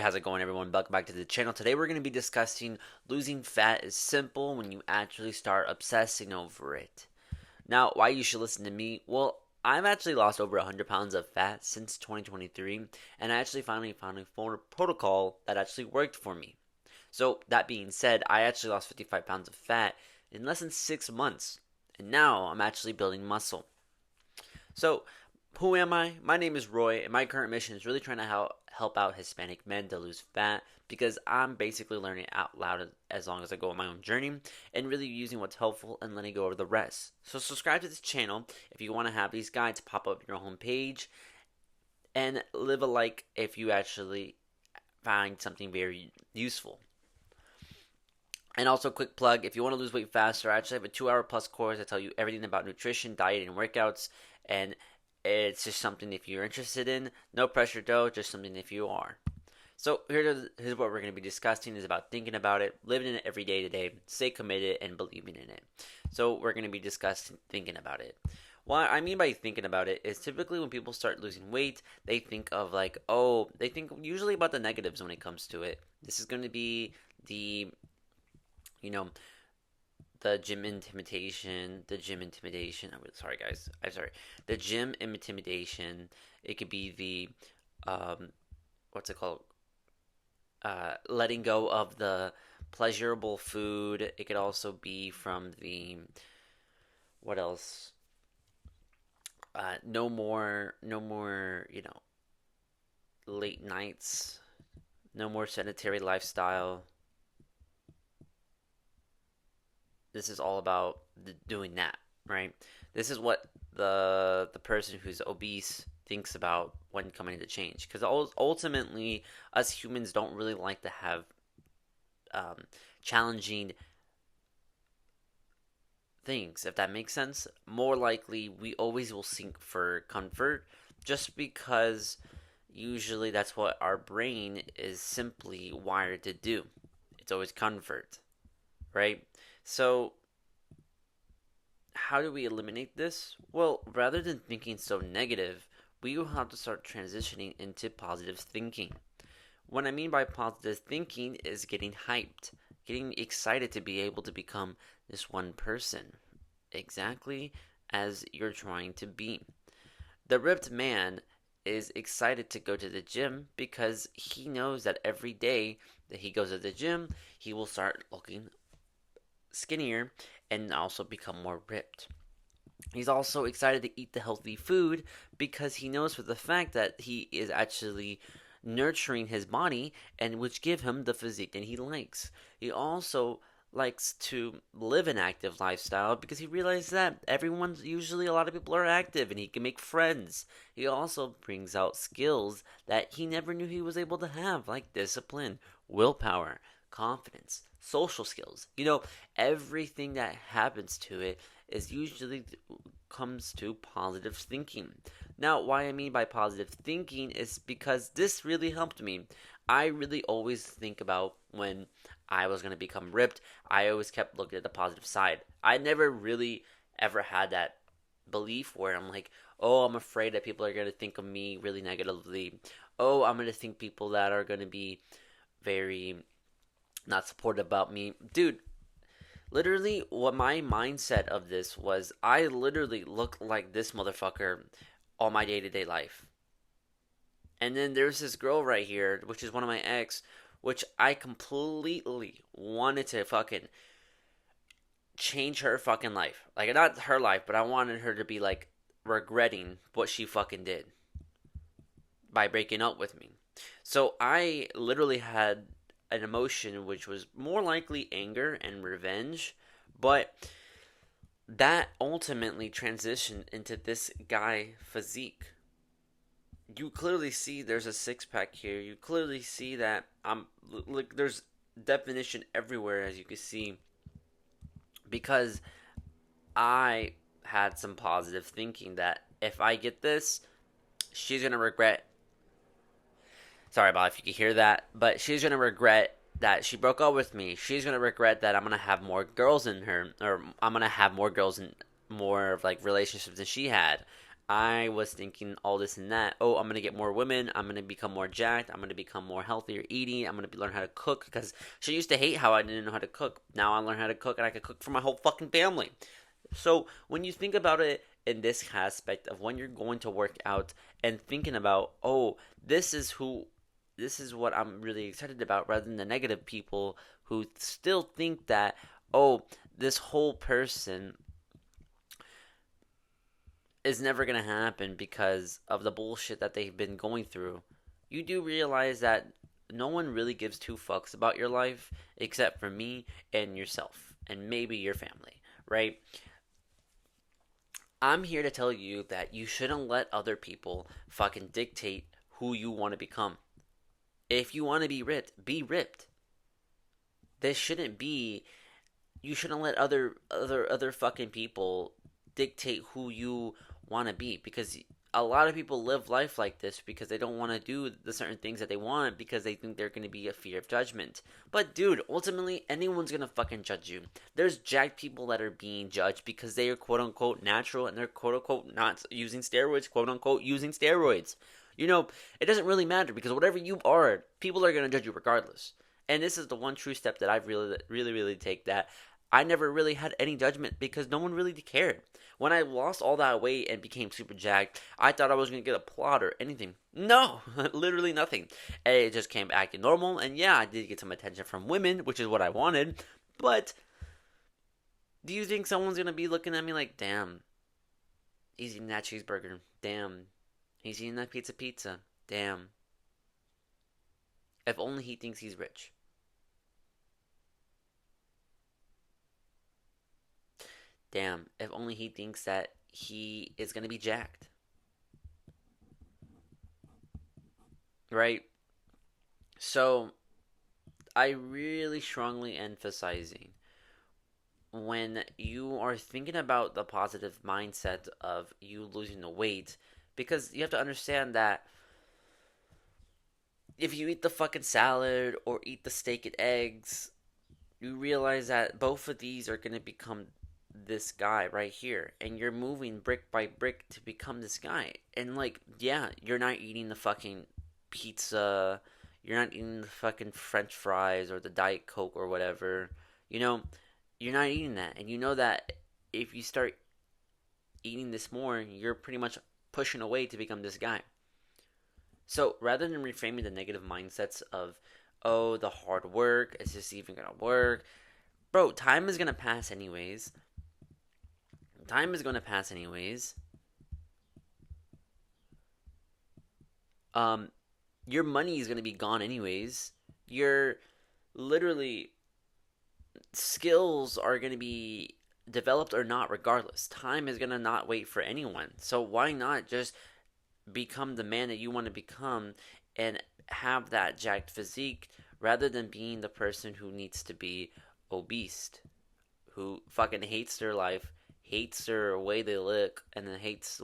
How's it going, everyone? Welcome back to the channel. Today we're going to be discussing losing fat is simple when you actually start obsessing over it. Now, why you should listen to me? Well, I've actually lost over 100 pounds of fat since 2023, and I actually finally found a protocol that actually worked for me. So, that being said, I actually lost 55 pounds of fat in less than 6 months, and now I'm actually building muscle. So, who am I? My name is Roy, and my current mission is really trying to help out Hispanic men to lose fat because I'm basically learning out loud as long as I go on my own journey and really using what's helpful and letting go of the rest. So, subscribe to this channel if you want to have these guides pop up on your homepage and live a like if you actually find something very useful. And also, quick plug, if you want to lose weight faster, I actually have a 2 hour plus course that tell you everything about nutrition, diet, and workouts. And it's just something if you're interested in. No pressure though, just something if you are. So here's what we're going to be discussing is about thinking about it, living in it every day today, stay committed, and believing in it. So we're going to be discussing thinking about it. What I mean by thinking about it is typically when people start losing weight, they think of like, oh, they think usually about the negatives when it comes to it. This is going to be the you know, the gym intimidation. I'm sorry, guys. I'm sorry. The gym intimidation. It could be the, what's it called? Letting go of the pleasurable food. It could also be from the, what else? No more, late nights. No more sedentary lifestyle. This is all about doing that, right? This is what the person who's obese thinks about when coming to change, because ultimately, us humans don't really like to have challenging things, if that makes sense. More likely, we always will seek for comfort, just because usually that's what our brain is simply wired to do. It's always comfort, right? So, how do we eliminate this? Well, rather than thinking so negative, we will have to start transitioning into positive thinking. What I mean by positive thinking is getting hyped, getting excited to be able to become this one person, exactly as you're trying to be. The ripped man is excited to go to the gym because he knows that every day that he goes to the gym, he will start looking skinnier and also become more ripped. He's also excited to eat the healthy food because he knows for the fact that he is actually nurturing his body and which give him the physique that he likes. He also likes to live an active lifestyle because he realizes that everyone's usually a lot of people are active and he can make friends. He also brings out skills that he never knew he was able to have, like discipline, willpower, confidence, social skills. Everything that happens to it is usually comes to positive thinking. Now, why I mean by positive thinking is because this really helped me. I really always think about when I was going to become ripped. I always kept looking at the positive side. I never really ever had that belief where I'm like, oh, I'm afraid that people are going to think of me really negatively. Oh, I'm going to think people that are going to be very not supportive about me. Dude, literally, what my mindset of this was, I literally look like this motherfucker all my day to day life. And then there's this girl right here, which is one of my ex, which I completely wanted to fucking change her fucking life. Like, not her life, but I wanted her to be like regretting what she fucking did by breaking up with me. So I literally had an emotion which was more likely anger and revenge, but that ultimately transitioned into this guy physique. You clearly see there's a six pack here. You clearly see that I'm like there's definition everywhere, as you can see, because I had some positive thinking that if I get this, she's gonna regret. Sorry about if you could hear that, but she's gonna regret that she broke up with me. She's gonna regret that I'm gonna have more girls in her, or I'm gonna have more girls in more of like relationships than she had. I was thinking all this and that. Oh, I'm gonna get more women. I'm gonna become more jacked. I'm gonna become more healthier eating. I'm gonna learn how to cook because she used to hate how I didn't know how to cook. Now I learn how to cook and I can cook for my whole fucking family. So when you think about it in this aspect of when you're going to work out and thinking about, oh, this is what I'm really excited about, rather than the negative people who still think that, oh, this whole person is never going to happen because of the bullshit that they've been going through. You do realize that no one really gives two fucks about your life except for me and yourself and maybe your family, right? I'm here to tell you that you shouldn't let other people fucking dictate who you want to become. If you want to be ripped, be ripped. This shouldn't be. You shouldn't let other fucking people dictate who you want to be, because a lot of people live life like this because they don't want to do the certain things that they want because they think they're going to be a fear of judgment. But dude, ultimately anyone's going to fucking judge you. There's jacked people that are being judged because they are quote unquote natural and they're quote unquote not using steroids, quote unquote using steroids. You know, it doesn't really matter because whatever you are, people are going to judge you regardless. And this is the one true step that I've really take, that I never really had any judgment because no one really cared. When I lost all that weight and became super jacked, I thought I was going to get a plot or anything. No, literally nothing. And it just came back to normal. And yeah, I did get some attention from women, which is what I wanted. But do you think someone's going to be looking at me like, damn, he's eating that cheeseburger. Damn, he's eating that pizza. Damn. If only he thinks he's rich. Damn, if only he thinks that he is going to be jacked. Right? So, I really strongly emphasizing when you are thinking about the positive mindset of you losing the weight, because you have to understand that if you eat the fucking salad or eat the steak and eggs, you realize that both of these are going to become this guy right here, and you're moving brick by brick to become this guy. And like, yeah, you're not eating the fucking pizza, you're not eating the fucking french fries or the diet coke or whatever. You know, you're not eating that, and you know that if you start eating this more, you're pretty much pushing away to become this guy. So rather than reframing the negative mindsets of, oh, the hard work, is this even gonna work, bro, time is gonna pass anyways. Time is gonna pass anyways. Um, your money is gonna be gone anyways. Your literally skills are gonna be developed or not regardless. Time is gonna not wait for anyone. So why not just become the man that you want to become and have that jacked physique, rather than being the person who needs to be obese, who fucking hates their life, hates their way they look, and then hates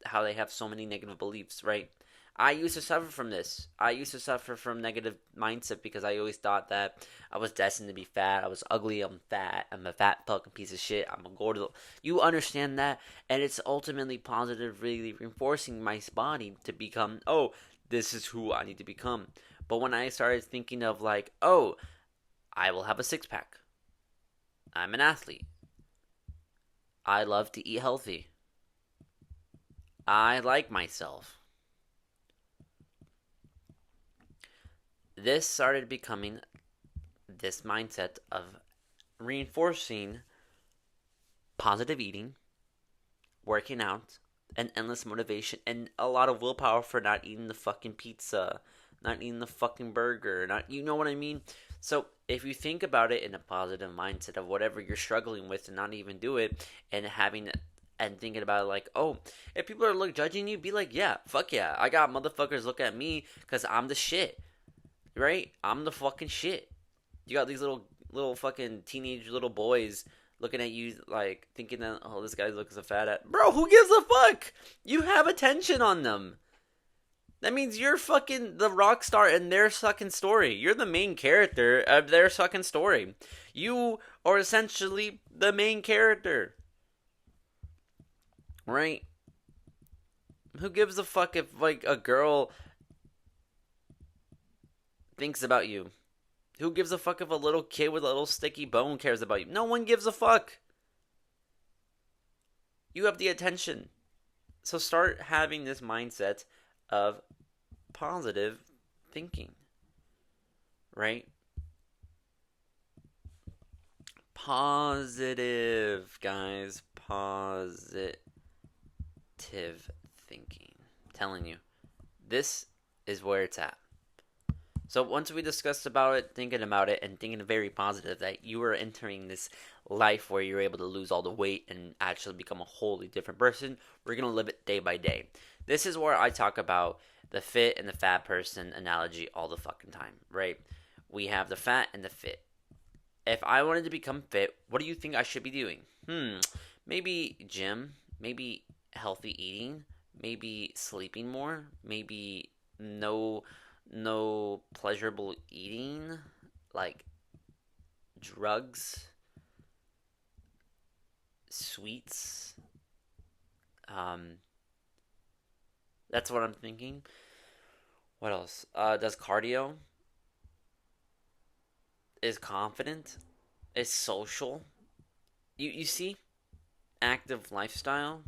how they have so many negative beliefs, right? I used to suffer from this. I used to suffer from negative mindset because I always thought that I was destined to be fat. I was ugly. I'm fat. I'm a fat fucking piece of shit. I'm a gordo. You understand that? And it's ultimately positively reinforcing my body to become, oh, this is who I need to become. But when I started thinking of like, oh, I will have a six pack. I'm an athlete. I love to eat healthy. I like myself. This started becoming this mindset of reinforcing positive eating, working out, and endless motivation, and a lot of willpower for not eating the fucking pizza, not eating the fucking burger, not, you know what I mean? So if you think about it in a positive mindset of whatever you're struggling with and not even do it, and having and thinking about it like, oh, if people are judging you, be like, yeah, fuck yeah, I got motherfuckers look at me because I'm the shit, right? I'm the fucking shit. You got these little fucking teenage little boys looking at you like thinking that, oh, this guy looks a fat ass. Bro, who gives a fuck? You have attention on them. That means you're fucking the rock star in their fucking story. You're the main character of their fucking story. You are essentially the main character. Right? Who gives a fuck if like a girl thinks about you? Who gives a fuck if a little kid with a little sticky bone cares about you? No one gives a fuck. You have the attention. So start having this mindset of positive thinking, right? Positive, guys. Positive thinking. I'm telling you, this is where it's at. So once we discussed about it, thinking about it, and thinking very positive that you are entering this life where you're able to lose all the weight and actually become a wholly different person, we're going to live it day by day. This is where I talk about the fit and the fat person analogy all the fucking time, right? We have the fat and the fit. If I wanted to become fit, what do you think I should be doing? Maybe gym, maybe healthy eating, maybe sleeping more, maybe no pleasurable eating, like drugs, sweets. Um, that's what I'm thinking. What else? Does cardio? Is confident? Is social? You see, active lifestyle.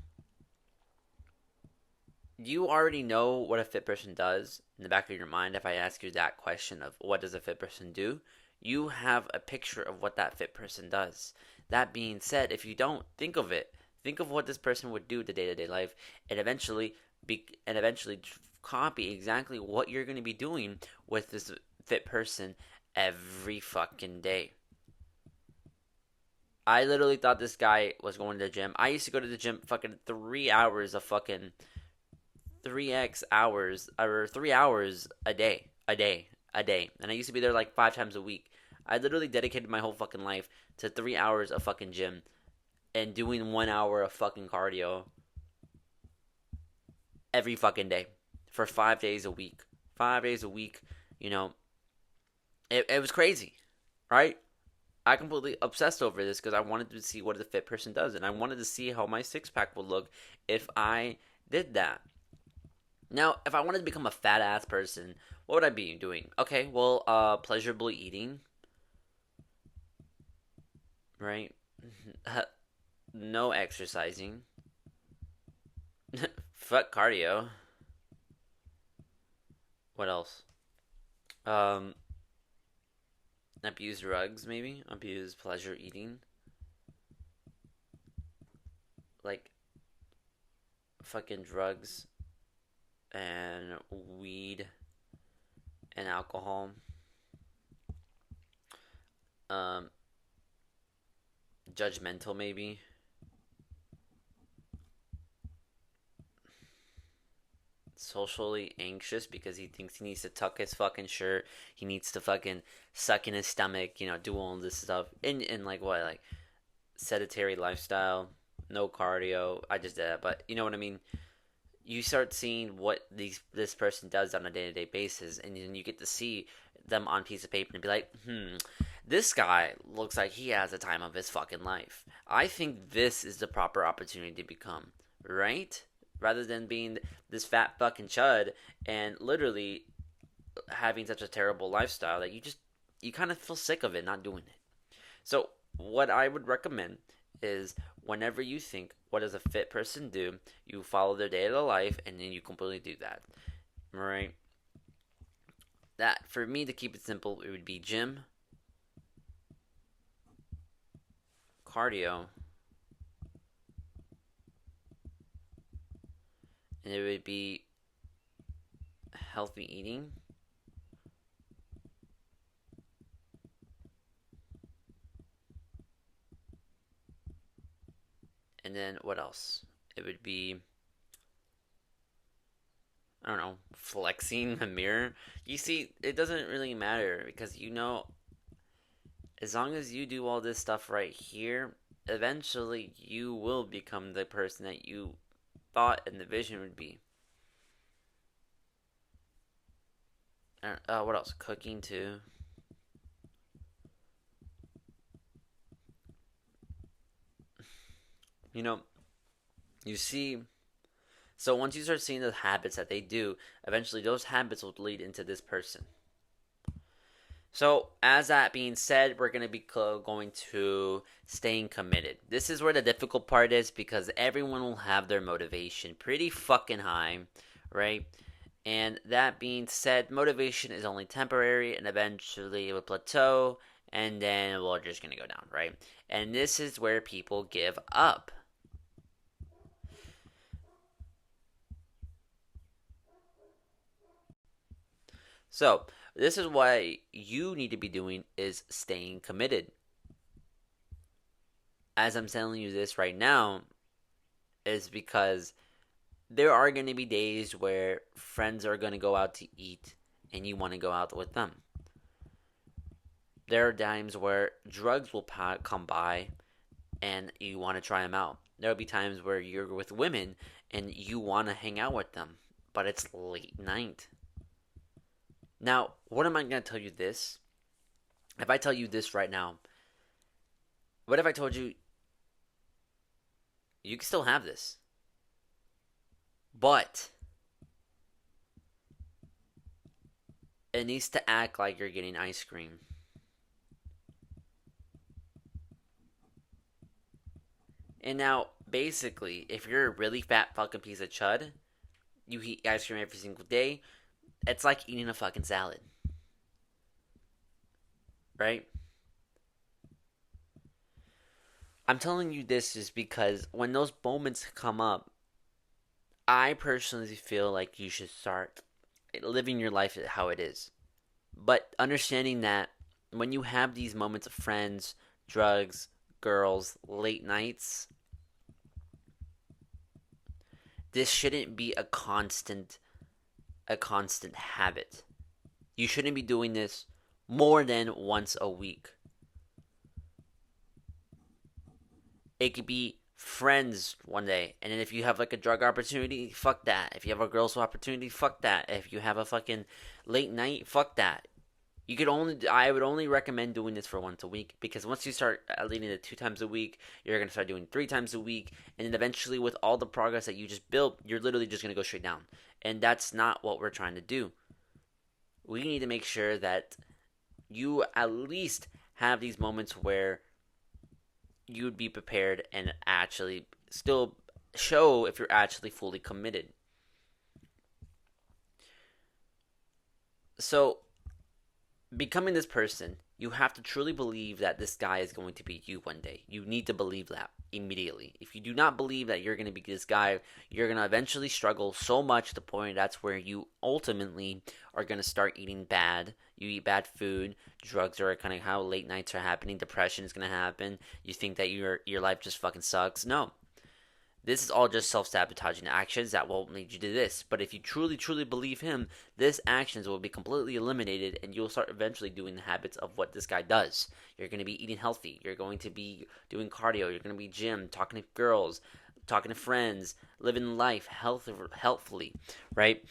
You already know what a fit person does in the back of your mind. If I ask you that question of what does a fit person do, you have a picture of what that fit person does. That being said, if you don't, think of it. Think of what this person would do to day-to-day life, and eventually copy exactly what you're going to be doing with this fit person every fucking day. I literally thought this guy was going to the gym. I used to go to the gym fucking 3 hours of fucking 3x hours or 3 hours a day. And I used to be there like 5 times a week. I literally dedicated my whole fucking life to 3 hours of fucking gym and doing 1 hour of fucking cardio every fucking day for 5 days a week. 5 days a week, you know, it was crazy, right? I completely obsessed over this because I wanted to see what the fit person does, and I wanted to see how my six pack would look if I did that. Now, if I wanted to become a fat ass person, what would I be doing? Okay, well, pleasurably eating, right? No exercising. Fuck cardio. What else? Um, abuse drugs, maybe. Abuse pleasure eating. Like, fucking drugs and weed and alcohol. Um, judgmental, maybe. Socially anxious because he thinks he needs to tuck his fucking shirt. He needs to fucking suck in his stomach, do all this stuff. In like what, like sedentary lifestyle, no cardio. I just did that, but you know what I mean? You start seeing what this person does on a day to day basis, and then you get to see them on piece of paper and be like, this guy looks like he has the time of his fucking life. I think this is the proper opportunity to become, right? Rather than being this fat fucking chud and literally having such a terrible lifestyle that you kind of feel sick of it not doing it. So what I would recommend is whenever you think what does a fit person do, you follow their day to life and then you completely do that. All right? That for me to keep it simple, it would be gym, cardio, and it would be healthy eating. And then what else? It would be, I don't know, flexing the mirror. You see, it doesn't really matter because as long as you do all this stuff right here, eventually you will become the person that you thought and the vision would be. What else? Cooking too. You know, you see So once you start seeing the habits that they do, eventually those habits will lead into this person. So, as that being said, we're going to be going to staying committed. This is where the difficult part is because everyone will have their motivation pretty fucking high, right? And that being said, motivation is only temporary and eventually it will plateau and then we're just going to go down, right? And this is where people give up. So, this is what you need to be doing is staying committed. As I'm telling you this right now, is because there are going to be days where friends are going to go out to eat and you want to go out with them. There are times where drugs will come by and you want to try them out. There will be times where you're with women and you want to hang out with them, but it's late night. Now, what am I going to tell you this? If I tell you this right now, what if I told you you can still have this? But it needs to act like you're getting ice cream. And now, basically, if you're a really fat fucking piece of chud, you eat ice cream every single day, it's like eating a fucking salad. Right? I'm telling you this is because when those moments come up, I personally feel like you should start living your life how it is. But understanding that when you have these moments of friends, drugs, girls, late nights, this shouldn't be a constant habit. You shouldn't be doing this more than once a week. It could be friends one day, and then if you have like a drug opportunity, fuck that. If you have a girls opportunity, fuck that. If you have a fucking late night, fuck that. I would only recommend doing this for once a week because once you start leading to 2 times a week, you're gonna start doing 3 times a week, and then eventually, with all the progress that you just built, you're literally just gonna go straight down, and that's not what we're trying to do. We need to make sure that you at least have these moments where you would be prepared and actually still show if you're actually fully committed. So, becoming this person, you have to truly believe that this guy is going to be you one day. You need to believe that immediately. If you do not believe that you're going to be this guy, you're going to eventually struggle so much to the point that's where you ultimately are going to start eating bad. You eat bad food. Drugs are kind of how late nights are happening. Depression is going to happen. You think that your life just fucking sucks. No, this is all just self-sabotaging actions that won't lead you to this. But if you truly, truly believe him, this actions will be completely eliminated and you'll start eventually doing the habits of what this guy does. You're going to be eating healthy. You're going to be doing cardio. You're going to be gym, talking to girls, talking to friends, living life healthfully, right?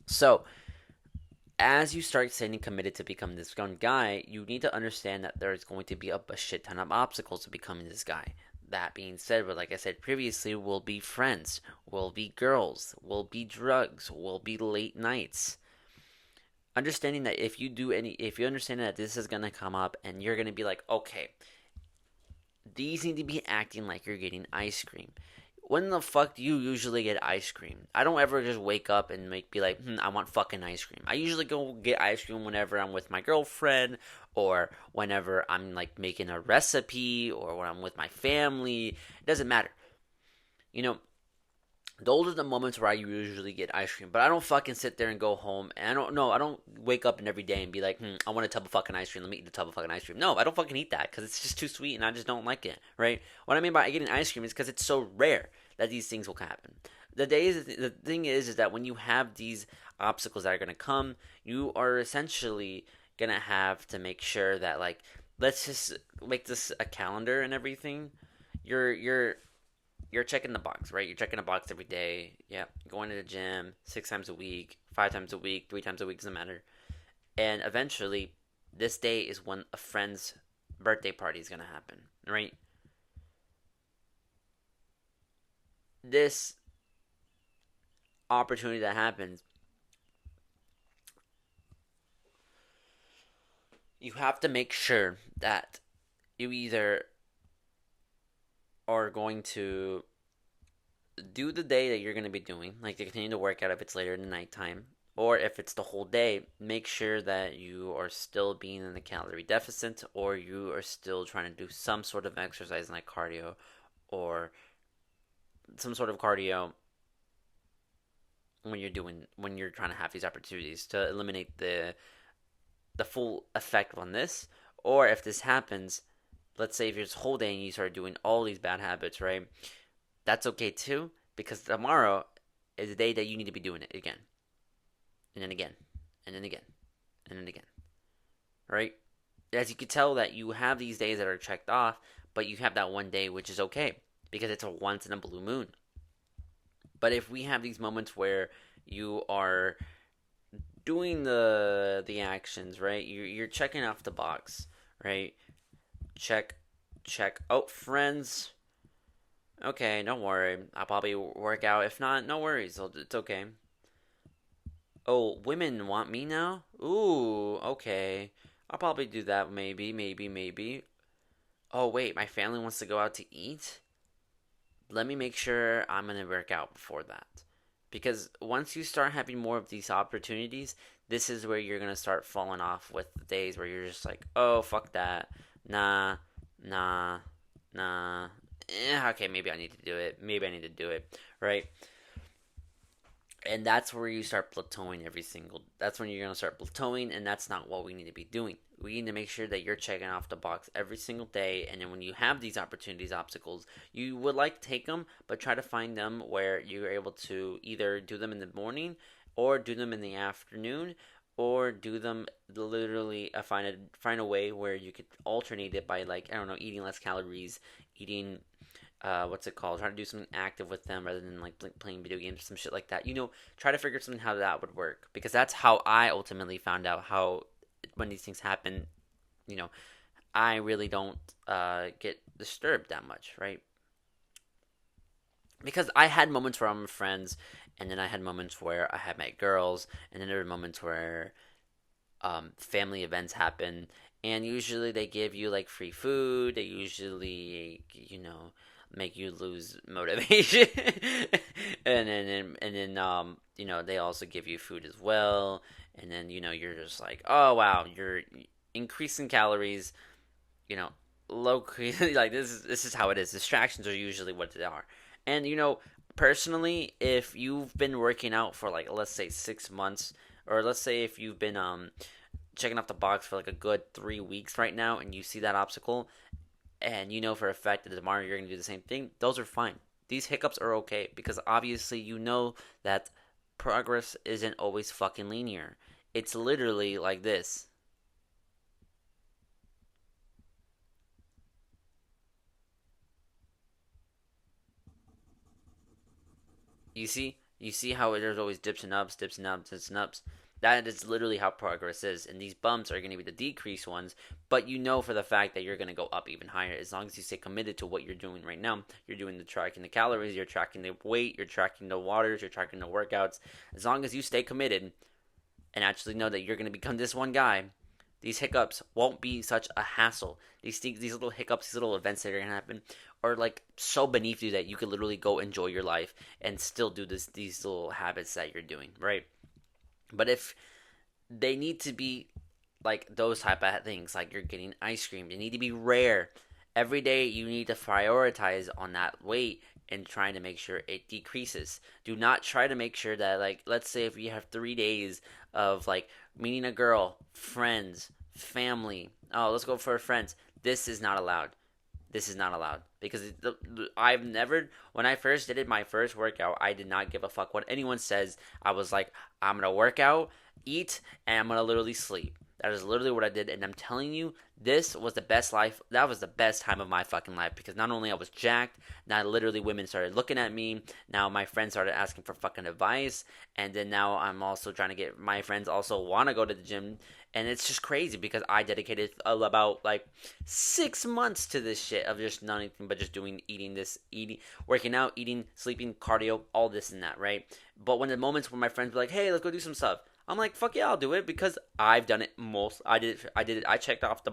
So, as you start staying committed to becoming this one guy, you need to understand that there's going to be a shit ton of obstacles to becoming this guy. That being said, but like I said previously, will be friends, will be girls, will be drugs, will be late nights. Understanding that if you understand that this is gonna come up and you're gonna be like, okay, these need to be acting like you're getting ice cream. When the fuck do you usually get ice cream? I don't ever just wake up and be like, I want fucking ice cream. I usually go get ice cream whenever I'm with my girlfriend or whenever I'm like making a recipe or when I'm with my family. It doesn't matter. You know, those are the moments where I usually get ice cream. But I don't fucking sit there and go home and I don't wake up and every day and be like, I want a tub of fucking ice cream. Let me eat a tub of fucking ice cream. No, I don't fucking eat that because it's just too sweet and I just don't like it, right? What I mean by getting ice cream is because it's so rare that these things will happen. The thing is that when you have these obstacles that are going to come, you are essentially going to have to make sure that, like, let's just make this a calendar and everything. You're checking the box, right? You're checking a box every day. Yeah, going to the gym 6 times a week, 5 times a week, 3 times a week, doesn't matter. And eventually, this day is when a friend's birthday party is gonna happen, right? This opportunity that happens, you have to make sure that you either are going to do the day that you're going to be doing, like to continue to work out if it's later in the nighttime, or if it's the whole day, make sure that you are still being in the calorie deficit, or you are still trying to do some sort of exercise like cardio, or some sort of cardio when you're trying to have these opportunities to eliminate the full effect on this. Or if this happens, let's say if you're this whole day and you start doing all these bad habits, right? That's okay too, because tomorrow is the day that you need to be doing it again, and then again, and then again, and then again, right? As you can tell, that you have these days that are checked off, but you have that one day which is okay because it's a once in a blue moon. But if we have these moments where you are doing the actions, right? You're checking off the box, right? Check, check. Oh, friends. Okay, don't worry. I'll probably work out. If not, no worries. It's okay. Oh, women want me now? Ooh, okay. I'll probably do that maybe, maybe, maybe. Oh, wait, my family wants to go out to eat? Let me make sure I'm going to work out before that. Because once you start having more of these opportunities, this is where you're going to start falling off with the days where you're just like, oh, fuck that. Nah, nah, nah. Okay, maybe I need to do it. Maybe I need to do it, right? And that's where you start plateauing that's when you're going to start plateauing, and that's not what we need to be doing. We need to make sure that you're checking off the box every single day, and then when you have these opportunities, obstacles, you would like to take them, but try to find them where you're able to either do them in the morning, or do them in the afternoon, or do them literally find a way where you could alternate it by, like, I don't know, eating less calories, eating what's it called? Trying to do something active with them rather than like playing video games or some shit like that. Try to figure something how that would work, because that's how I ultimately found out how when these things happen. You know, I really don't get disturbed that much, right? Because I had moments where I'm with friends, and then I had moments where I had my girls, and then there were moments where family events happen, and usually they give you like free food. They usually, make you lose motivation, and then they also give you food as well, and then you're just like, oh wow, you're increasing calories, you know, low like this is how it is. Distractions are usually what they are, and personally, if you've been working out for like let's say 6 months, or let's say if you've been checking off the box for like a good 3 weeks right now, and you see that obstacle, and you know for a fact that tomorrow you're going to do the same thing, those are fine. These hiccups are okay, because obviously you know that progress isn't always fucking linear. It's literally like this. You see how there's always dips and ups, dips and ups, dips and ups. That is literally how progress is, and these bumps are going to be the decreased ones. But you know for the fact that you're going to go up even higher as long as you stay committed to what you're doing right now. You're doing the tracking the calories, you're tracking the weight, you're tracking the waters, you're tracking the workouts. As long as you stay committed and actually know that you're going to become this one guy, these hiccups won't be such a hassle. These little hiccups, these little events that are gonna happen, are like so beneath you that you could literally go enjoy your life and still do these little habits that you're doing, right? But if they need to be like those type of things, like you're getting ice cream, they need to be rare. Every day you need to prioritize on that weight and trying to make sure it decreases. Do not try to make sure that, like, let's say if you have 3 days of like meeting a girl, friends, family. Oh, let's go for friends. This is not allowed. This is not allowed, because I've never, when I first did it, my first workout, I did not give a fuck what anyone says. I was like, I'm gonna work out, eat, and I'm gonna literally sleep. That is literally what I did, and I'm telling you, this was the best life. That was the best time of my fucking life, because not only I was jacked, now literally women started looking at me. Now my friends started asking for fucking advice, and then now I'm also trying to get my friends also want to go to the gym, and it's just crazy because I dedicated about like 6 months to this shit of just not anything but just eating, working out, eating, sleeping, cardio, all this and that, right? But when the moments where my friends were like, "Hey, let's go do some stuff," I'm like, "Fuck yeah, I'll do it," because I've done it most. I did it. I did it. I checked off the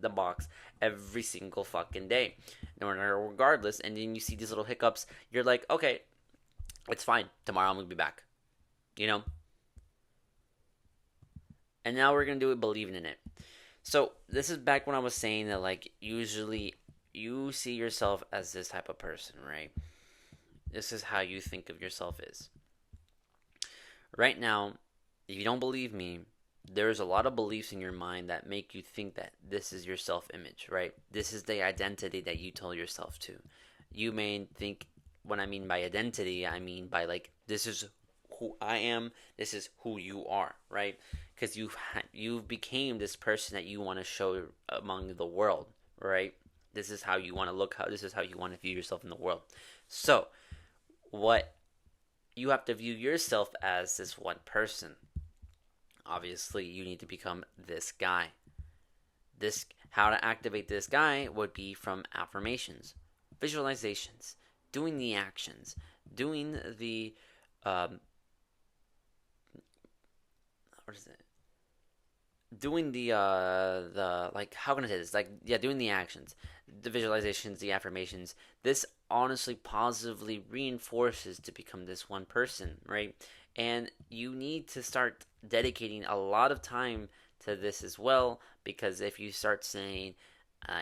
box every single fucking day, no matter regardless. And then you see these little hiccups. You're like, okay, it's fine. Tomorrow I'm gonna be back. You know. And now we're gonna do it believing in it. So this is back when I was saying that, like, usually you see yourself as this type of person, right? This is how you think of yourself is. Right now, if you don't believe me, there's a lot of beliefs in your mind that make you think that this is your self image, right? This is the identity that you tell yourself to. You may think, when I mean by identity, I mean by like, this is who I am, this is who you are, right? Because you've became this person that you want to show among the world, right? This is how you want to look, how this is how you want to view yourself in the world. So, what you have to view yourself as this one person. Obviously, you need to become this guy. This how to activate this guy would be from affirmations, visualizations, doing the actions, doing the what is it? Doing the like, how can I say this? Like, yeah, doing the actions, the visualizations, the affirmations. This honestly positively reinforces to become this one person, right? And you need to start dedicating a lot of time to this as well, because if you start saying,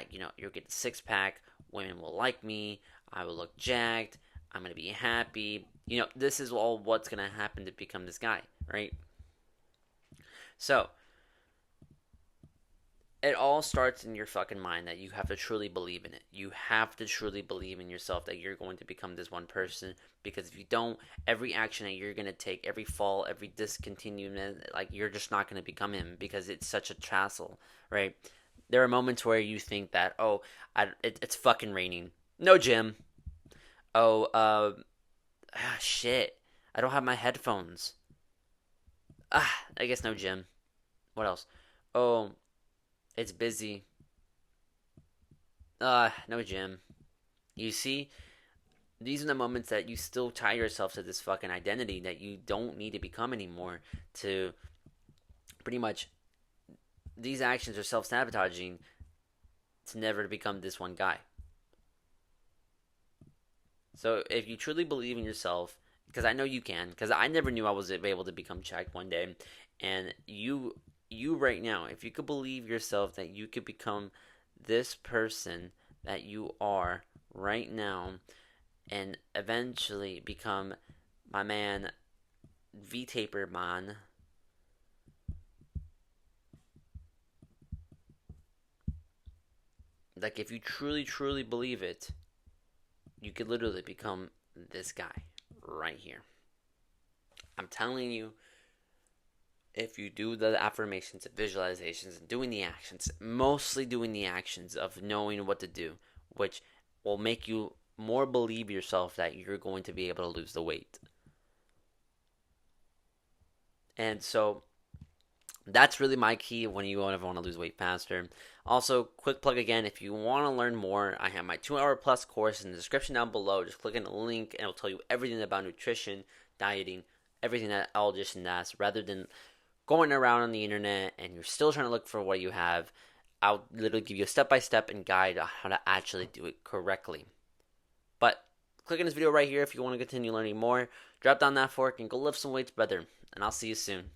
you'll get the six pack, women will like me, I will look jacked, I'm gonna be happy. This is all what's gonna happen to become this guy, right? So it all starts in your fucking mind that you have to truly believe in it. You have to truly believe in yourself that you're going to become this one person. Because if you don't, every action that you're going to take, every fall, every discontinuement, like, you're just not going to become him, because it's such a hassle, right? There are moments where you think that, oh, it's fucking raining. No gym. Oh, shit. I don't have my headphones. I guess no gym. What else? Oh, it's busy. No gym. You see, these are the moments that you still tie yourself to this fucking identity that you don't need to become anymore. To pretty much, these actions are self sabotaging to never become this one guy. So if you truly believe in yourself, because I know you can, because I never knew I was able to become Jack one day, and you right now, if you could believe yourself that you could become this person that you are right now, and eventually become my man V Taper Man, like, if you truly truly believe it, you could literally become this guy right here. I'm telling you, if you do the affirmations and visualizations and doing the actions, mostly doing the actions of knowing what to do, which will make you more believe yourself that you're going to be able to lose the weight. And so that's really my key when you want to lose weight faster. Also, quick plug again, if you want to learn more, I have my 2-hour plus course in the description down below. Just click on the link and it'll tell you everything about nutrition, dieting, everything that all this and that, rather than going around on the internet and you're still trying to look for what you have. I'll literally give you a step-by-step and guide on how to actually do it correctly. But click on this video right here if you want to continue learning more. Drop down that fork and go lift some weights, brother. And I'll see you soon.